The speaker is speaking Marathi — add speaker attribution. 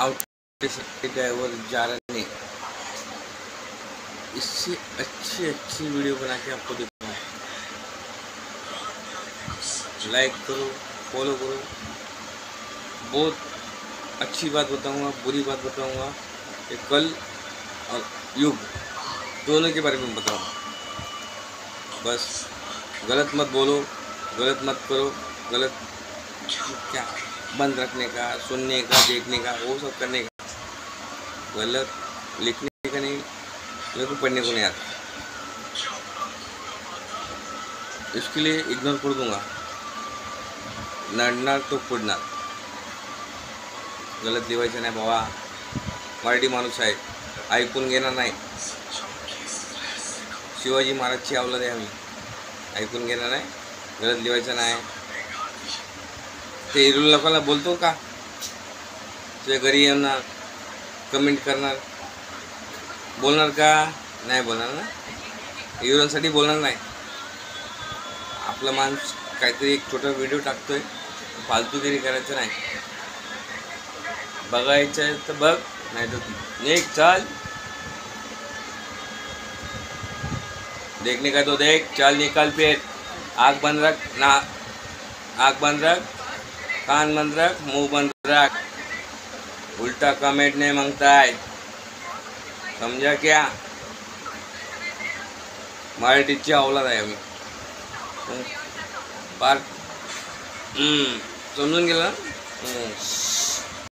Speaker 1: आउट ड्राइवर जा रहे हैं, इससे अच्छी अच्छी वीडियो बना के आपको दिखाऊंगा। लाइक करो, फॉलो करो। बहुत अच्छी बात बताऊंगा, बुरी बात बताऊंगा, कि कल और युग दोनों के बारे में बताऊंगा। बस गलत मत बोलो, गलत मत करो, गलत क्या बंद रखने का, सुनने का, देखने का, वो सब करने का। गलत लिखने का नहीं, मेरे को पढ़ने को नहीं आता, इसके लिए इग्नोर कर दूंगा। नडणार तो फोडणार, गलत लिहायचं नाही बाबा। मराठी माणूस आहे, ऐकून घेणार नाही। शिवाजी महाराजची अवलाद आहे आम्ही, ऐकून घेणार नाही, गलत लिहायचं नाही। ते इरुल लोकांना बोलतो का, तुझ्या घरी येणार, कमेंट करणार, बोलणार का? नाही बोलणार ना, इरुलांसाठी बोलणार नाही। आपला माणूस काहीतरी एक छोटा व्हिडिओ टाकतोय, फालतूगिरी करायचं नाही। बघायचं आहे तर बघ, नाही तर एक चाल, देखने का तो देख, चल निकल फिर। आँख बंद रख ना, आँख बंद रख, कान बंद रख, मुंह बंद रख। उल्टा कमेंट नहीं मांगता है, समझा क्या? मराठीची अवलाद आहे आम्ही पार। समजून गेलं ना?